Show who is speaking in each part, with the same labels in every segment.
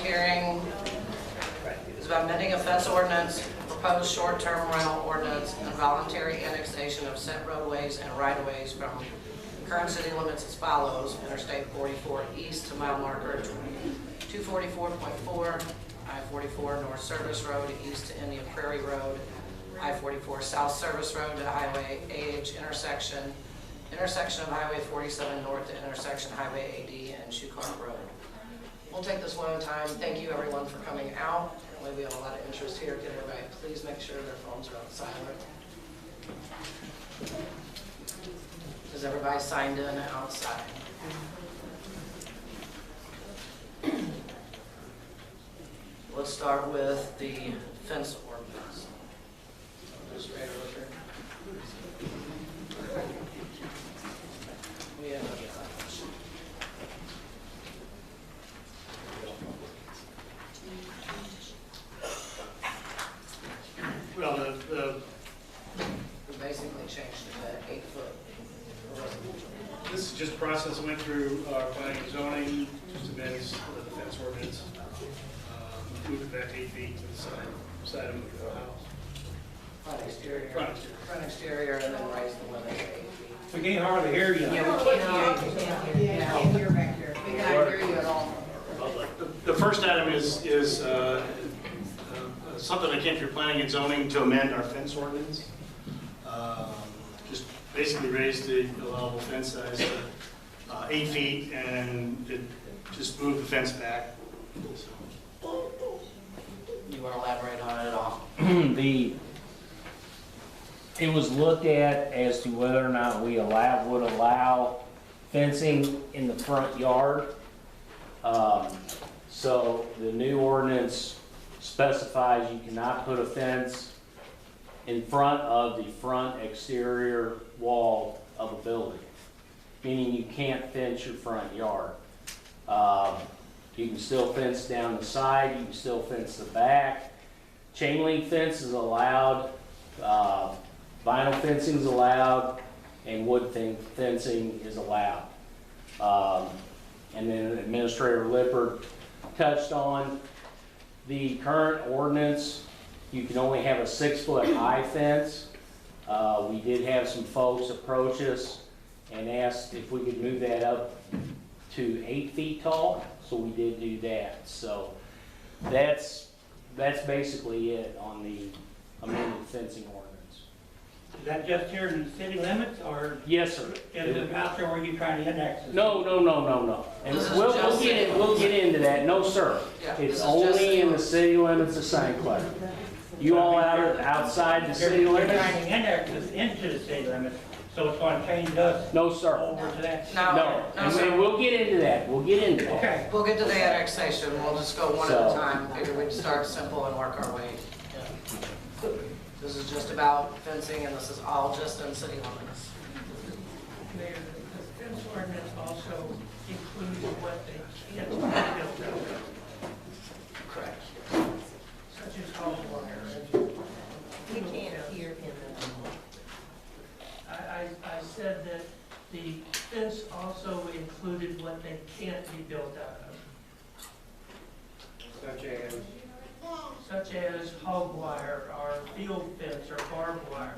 Speaker 1: hearing is about amending a fence ordinance, proposed short-term rental ordinance, and voluntary annexation of set roadways and right-of-ways from current city limits as follows: Interstate 44 east to mile marker 244.4, I-44 North Service Road east to Indian Prairie Road, I-44 South Service Road to Highway AH intersection of Highway 47 north to intersection Highway AD and Shucart Road. We'll take this one at a time. Thank you everyone for coming out. Apparently we have a lot of interest here. Can everybody please make sure their phones are on silent? Is everybody signed in outside? Let's start with the fence ordinance. Administrator Lippert. We have a
Speaker 2: Well,
Speaker 1: we basically changed it to 8 foot.
Speaker 2: this is just a process that went through planning and zoning, just amends the fence ordinance. Move it back 8 feet to the side of the house.
Speaker 1: Front exterior.
Speaker 2: Front exterior.
Speaker 1: Front exterior, and then raise the limit to 8 feet.
Speaker 3: We can't hardly hear you.
Speaker 1: Yeah, we can't hear you.
Speaker 4: Yeah, I can't hear back there.
Speaker 1: We can't hear you at all.
Speaker 2: The first item is something that came through planning and zoning to amend our fence ordinance. Just basically raise the allowable fence size to 8 feet, and it just moved the fence back.
Speaker 1: You want to elaborate on it at all?
Speaker 3: It was looked at as to whether or not we would allow fencing in the front yard. So the new ordinance specifies you cannot put a fence in front of the front exterior wall of a building, meaning you can't fence your front yard. You can still fence down the side, you can still fence the back. Chain link fence is allowed, vinyl fencing is allowed, and wood fencing is allowed. And then Administrator Lippert touched on the current ordinance. You can only have a 6-foot high fence. We did have some folks approach us and asked if we could move that up to 8 feet tall, so we did do that. So that's basically it on the amended fencing ordinance.
Speaker 5: Is that just here in the city limits, or
Speaker 3: Yes, sir.
Speaker 5: is it out there where you're trying to index it?
Speaker 3: No. And
Speaker 1: This is
Speaker 3: we'll
Speaker 1: just
Speaker 3: get into that. No, sir.
Speaker 1: Yeah,
Speaker 3: It's
Speaker 1: this is
Speaker 3: only
Speaker 1: just
Speaker 3: in the city limits of St. Clair. You all outside the city
Speaker 5: You're
Speaker 3: limits?
Speaker 5: trying to index it into the city limits, so it's going to change us
Speaker 3: No, sir.
Speaker 5: over to that.
Speaker 3: No. And
Speaker 1: sir.
Speaker 3: we'll get into that. We'll get into that.
Speaker 5: Okay.
Speaker 1: We'll get to the annexation. We'll just go one at a
Speaker 3: So-
Speaker 1: time. Figure we'd start simple and work our way. This is just about fencing, and this is all just in city limits.
Speaker 6: Mayor, the fence ordinance also includes what they can't be built of,
Speaker 1: Correct.
Speaker 6: such as hog wire.
Speaker 4: We can't hear him.
Speaker 6: I said that the fence also included what they can't be built out of, such as hog wire, or field fence, or barbed wire.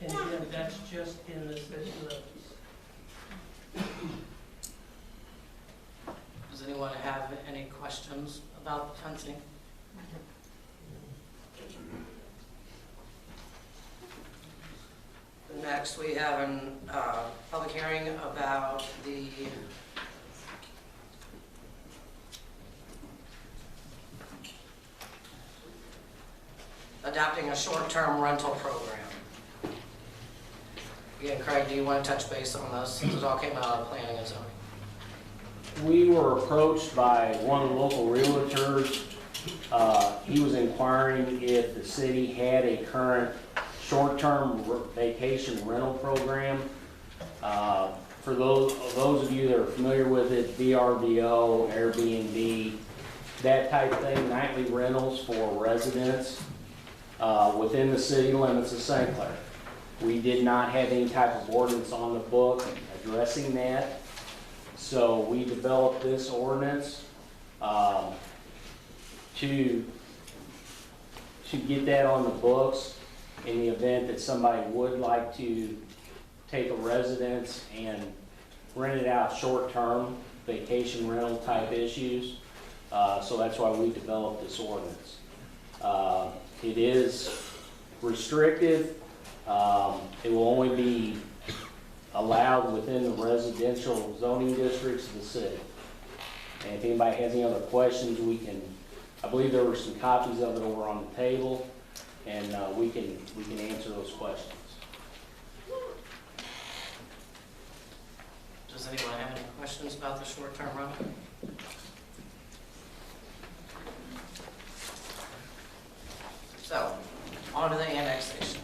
Speaker 6: And again, that's just in the city limits.
Speaker 1: Does anyone have any questions about fencing? Next, we have a public hearing about the adopting a short-term rental program. Again, Craig, do you want to touch base on this, since it all came out of planning and zoning?
Speaker 3: We were approached by one of the local realtors. He was inquiring if the city had a current short-term vacation rental program. For those of you that are familiar with it, VRBO, Airbnb, that type of thing, nightly rentals for residents within the city limits of St. Clair. We did not have any type of ordinance on the book addressing that. So we developed this ordinance to get that on the books in the event that somebody would like to take a residence and rent it out short-term, vacation rental type issues. So that's why we developed this ordinance. It is restrictive. It will only be allowed within the residential zoning districts of the city. And if anybody has any other questions, we can, I believe there were some copies of it over on the table, and we can answer those questions.
Speaker 1: Does anyone have any questions about the short-term rental? So, on to the annexation.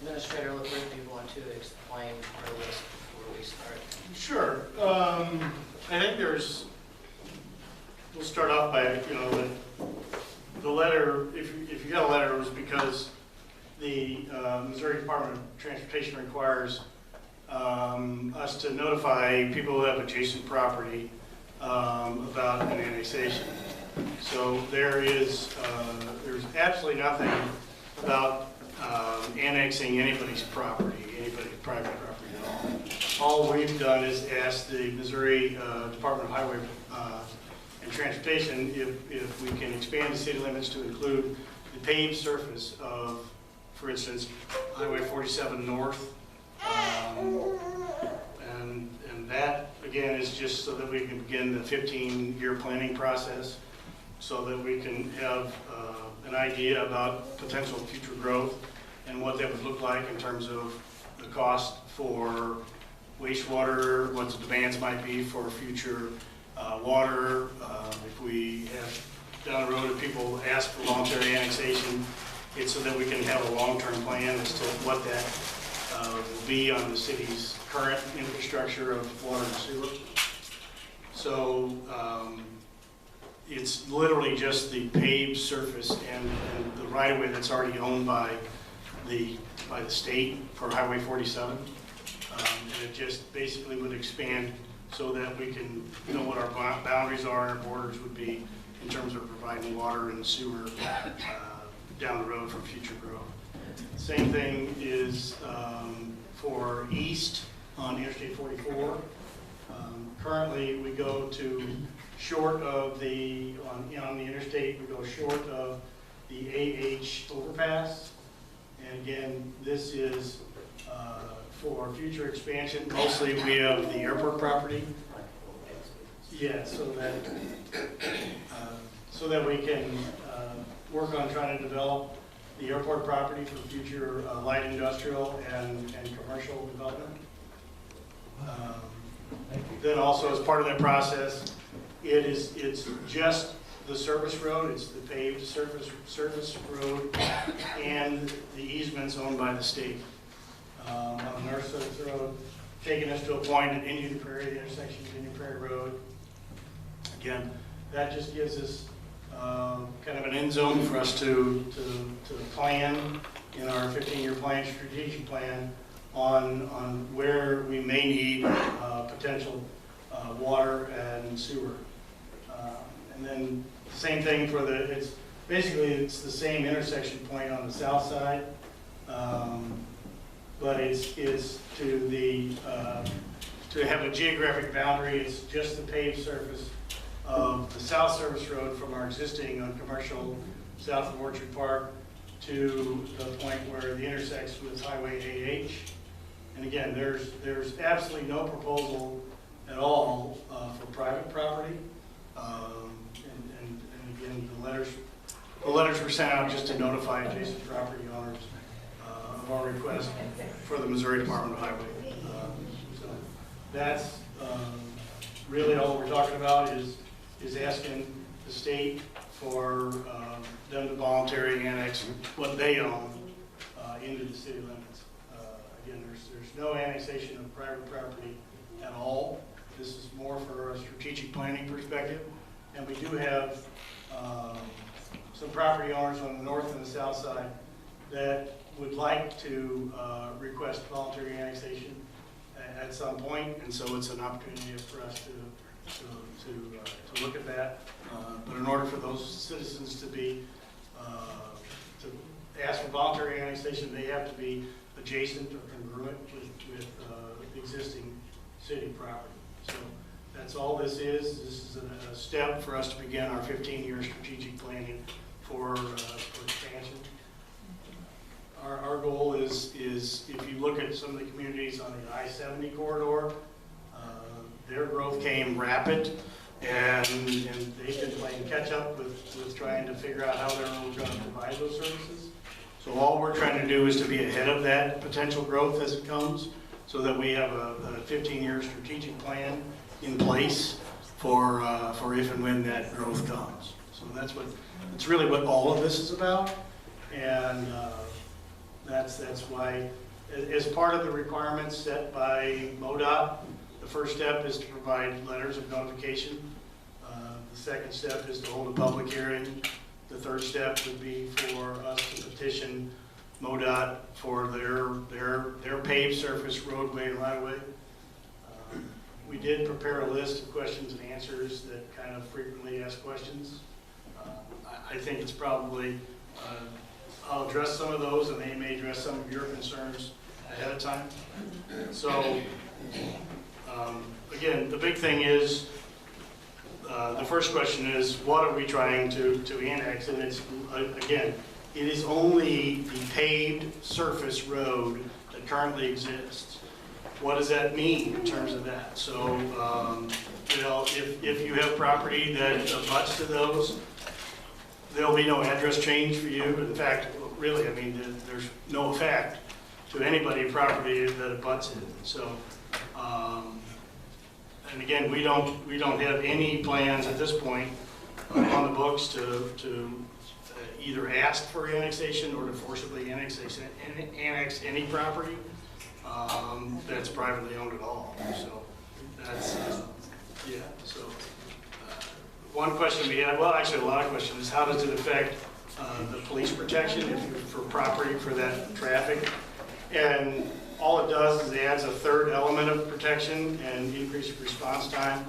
Speaker 1: Administrator LaBrie, do you want to explain part of this before we start?
Speaker 2: Sure. I think we'll start off by, the letter, if you got a letter, it was because the Missouri Department of Transportation requires us to notify people who have adjacent property about an annexation. So there's absolutely nothing about annexing anybody's property, anybody's private property at all. All we've done is ask the Missouri Department of Highway and Transportation if we can expand the city limits to include the paved surface of, for instance, Highway 47 North. And that, again, is just so that we can begin the 15-year planning process, so that we can have an idea about potential future growth and what that would look like in terms of the cost for wastewater, what the demands might be for future water. If we have down the road, if people ask for voluntary annexation, it's so that we can have a long-term plan as to what that will be on the city's current infrastructure of water and sewer. So it's literally just the paved surface and the right-of-way that's already owned by the state for Highway 47. And it just basically would expand so that we can know what our boundaries are and our borders would be in terms of providing water and sewer down the road for future growth. Same thing is for east on Interstate 44. Currently, we go to short of the, on the interstate, we go short of the AH overpass. And again, this is for future expansion. Mostly we have the airport property. Yeah, so that we can work on trying to develop the airport property for future light industrial and commercial development. Then also as part of that process, it's just the service road, it's the paved surface road and the easements owned by the state. On the north surface road, taking us to a point at Indian Prairie, the intersection of Indian Prairie Road. Again, that just gives us kind of an end zone for us to plan in our 15-year plan, strategic plan on where we may need potential water and sewer. And then same thing for it's the same intersection point on the south side, but it's to have a geographic boundary. It's just the paved surface of the south service road from our existing on commercial south of Orchard Park to the point where it intersects with Highway AH. And again, there's absolutely no proposal at all for private property. And again, the letters were sent out just to notify adjacent property owners of our request for the Missouri Department of Highway. So that's really all we're talking about is asking the state for them to voluntarily annex what they own into the city limits. Again, there's no annexation of private property at all. This is more for a strategic planning perspective. And we do have some property owners on the north and the south side that would like to request voluntary annexation. at some point, and so it's an opportunity for us to look at that. But in order for those citizens to to ask for voluntary annexation, they have to be adjacent or congruent with existing city property. So that's all this is. This is a step for us to begin our 15-year strategic planning for expansion. Our goal is if you look at some of the communities on the I-70 corridor, their growth came rapid, and they've been playing catch up with trying to figure out how they're going to provide those services. So all we're trying to do is to be ahead of that potential growth as it comes, so that we have a 15-year strategic plan in place for if and when that growth comes. So that's really what all of this is about, and that's why, as part of the requirements set by MoDOT, the first step is to provide letters of notification. The second step is to hold a public hearing. The third step would be for us to petition MoDOT for their paved surface roadway and right-of-way. We did prepare a list of questions and answers that kind of frequently asked questions. I think it's probably, I'll address some of those, and they may address some of your concerns ahead of time. So, again, the big thing is, the first question is, what are we trying to annex? And it's, again, it is only the paved surface road that currently exists. What does that mean in terms of that? So, you know, if you have property that abuts to those, there'll be no address change for you. In fact, really, I mean, there's no effect to anybody property that abuts it. So, and again, we don't have any plans at this point on the books to either ask for annexation or to forcibly annex any property that's privately owned at all. So that's yeah. So one question we had, well, actually a lot of questions, is how does it affect the police protection if you're for property for that traffic? And all it does is it adds a third element of protection and increased response time.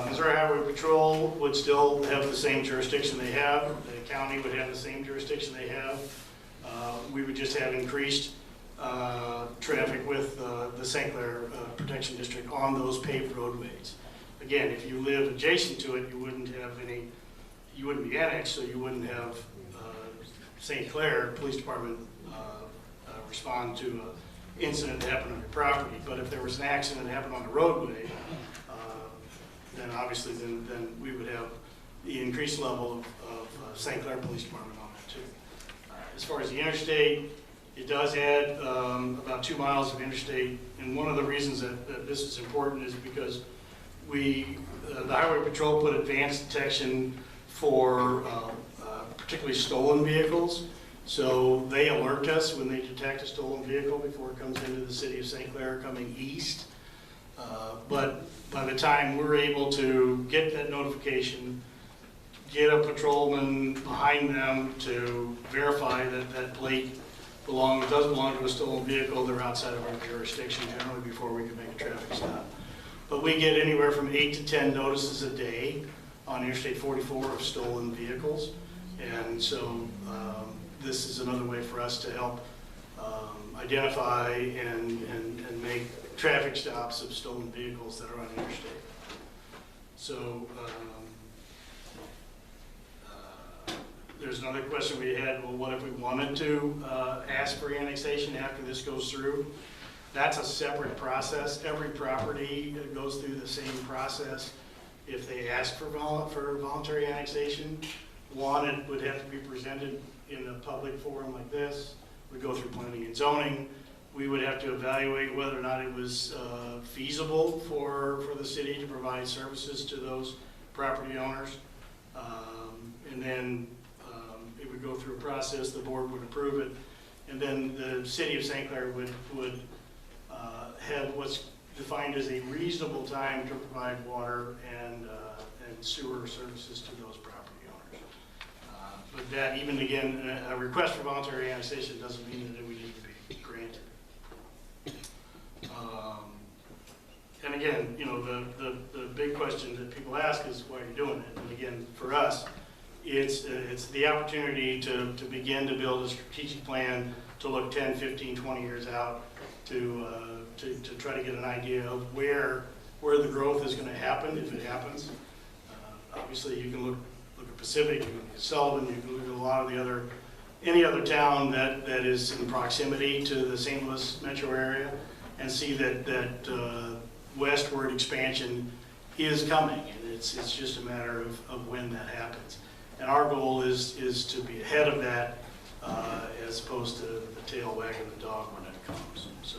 Speaker 2: Missouri Highway Patrol would still have the same jurisdiction they have. The county would have the same jurisdiction they have. We would just have increased traffic with the St. Clair Protection District on those paved roadways. Again, if you live adjacent to it, you wouldn't be annexed, so you wouldn't have St. Clair Police Department respond to an incident that happened on your property. But if there was an accident that happened on the roadway, then obviously then we would have the increased level of St. Clair Police Department on that too. As far as the interstate, it does add about 2 miles of interstate, and one of the reasons that this is important is because the Highway Patrol put advanced detection for particularly stolen vehicles. So they alert us when they detect a stolen vehicle before it comes into the city of St. Clair coming east. But by the time we're able to get that notification, get a patrolman behind them to verify that that plate does belong to a stolen vehicle, they're outside of our jurisdiction generally before we can make a traffic stop. But we get anywhere from 8 to 10 notices a day on Interstate 44 of stolen vehicles. And so this is another way for us to help identify and make traffic stops of stolen vehicles that are on interstate. So there's another question we had, well, what if we wanted to ask for annexation after this goes through? That's a separate process. Every property goes through the same process. If they ask for voluntary annexation, one, it would have to be presented in a public forum like this. We go through planning and zoning. We would have to evaluate whether or not it was feasible for the city to provide services to those property owners. And then it would go through a process, the board would approve it, and then the city of St. Clair would have what's defined as a reasonable time to provide water and sewer services to those property owners. But that, even again, a request for voluntary annexation doesn't mean that it would need to be granted. And again, you know, the big question that people ask is, why are you doing it? And again, for us, it's the opportunity to begin to build a strategic plan to look 10, 15, 20 years out to try to get an idea of where the growth is going to happen, if it happens. Obviously, you can look at Pacific, you can look at Sullivan, you can look at a lot of the any other town that is in proximity to the St. Louis metro area, and see that westward expansion is coming, and it's just a matter of when that happens. And our goal is to be ahead of that, as opposed to the tail wagging the dog when it comes. So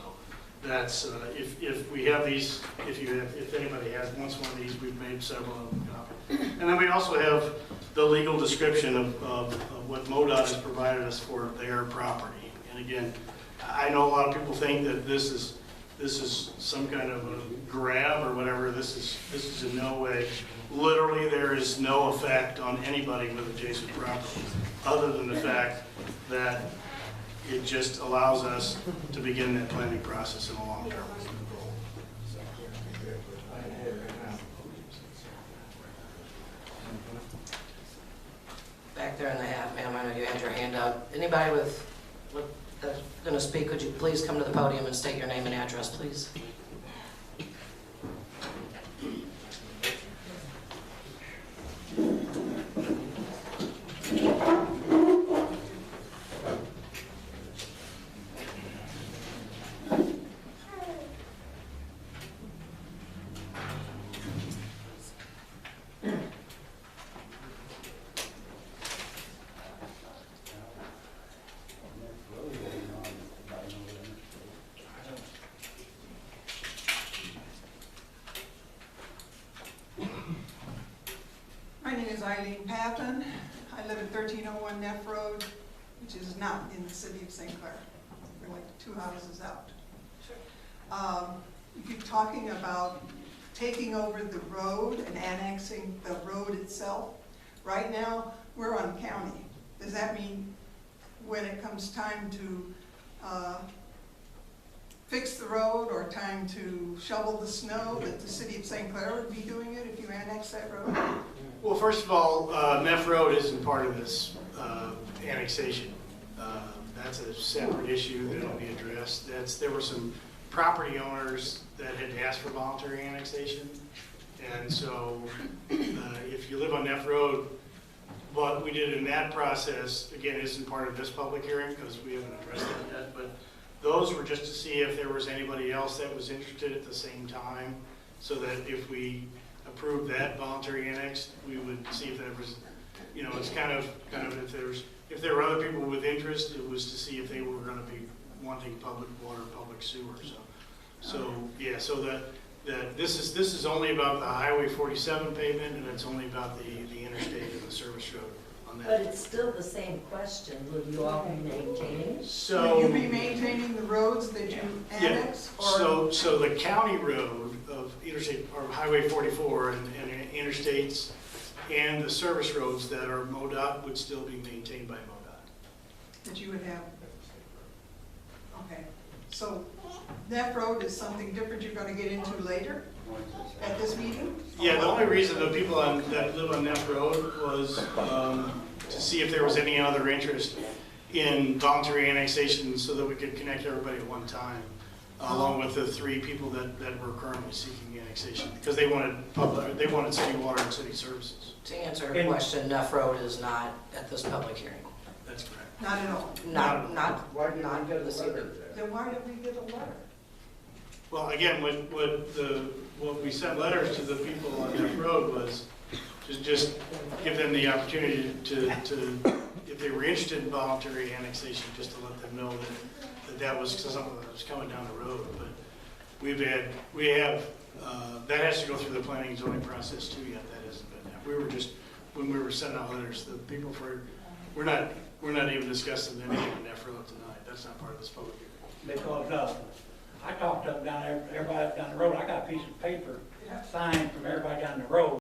Speaker 2: that's if we have these, if anybody wants one of these, we've made several of them. And then we also have the legal description of what MoDOT has provided us for their property. And again, I know a lot of people think that this is some kind of a grab or whatever. This is in no way. Literally, there is no effect on anybody with adjacent property, other than the fact that it just allows us to begin that planning process in the long term.
Speaker 1: Back there in the hat, ma'am, I know you had your hand up. Anybody that's going to speak, could you please come to the podium and state your name and address, please?
Speaker 7: My name is Eileen Patton. I live at 1301 Neff Road, which is not in the city of St. Clair. We're like 2 houses out. You keep talking about taking over the road and annexing the road itself. Right now, we're on county. Does that mean when it comes time to fix the road or time to shovel the snow, that the city of St. Clair would be doing it if you annex that road?
Speaker 2: Well, first of all, Neff Road isn't part of this annexation. That's a separate issue that'll be addressed. There were some property owners that had asked for voluntary annexation, and so if you live on Neff Road, what we did in that process, again, isn't part of this public hearing because we haven't addressed that yet, but those were just to see if there was anybody else that was interested at the same time, so that if we approved that voluntary annex, we would see if there was, you know, it's kind of if there were other people with interest, it was to see if they were going to be wanting public water, public sewer. So yeah, so that this is only about the Highway 47 pavement, and it's only about the interstate and the service road on that.
Speaker 4: But it's still the same question, will you all be maintaining?
Speaker 2: So
Speaker 7: Will you be maintaining the roads that you annex?
Speaker 2: Yeah. So the county road of interstate or Highway 44 and interstates and the service roads that are MoDOT would still be maintained by MoDOT.
Speaker 7: That you would have? Okay. So that road is something different you're going to get into later at this meeting?
Speaker 2: Yeah, the only reason the people that live on Neff Road was to see if there was any other interest in voluntary annexation so that we could connect everybody at one time, along with the 3 people that were currently seeking annexation, because they wanted city water and city services.
Speaker 1: To answer her question, Neff Road is not at this public hearing.
Speaker 2: That's correct.
Speaker 7: Not at all.
Speaker 1: Not
Speaker 8: Why did
Speaker 1: not
Speaker 8: we get a
Speaker 1: this
Speaker 8: letter
Speaker 1: evening.
Speaker 8: there?
Speaker 7: Then why did we get a letter?
Speaker 2: Well, again, what we sent letters to the people on Neff Road was to just give them the opportunity to if they were interested in voluntary annexation, just to let them know that was something that was coming down the road. But we have that has to go through the planning and zoning process too. Yet that hasn't been that. We were just when we were sending out letters, the people we're not even discussing anything on Neff Road tonight. That's not part of this public hearing.
Speaker 5: Because I talked to them everybody down the road. I got a piece of paper signed from everybody down the road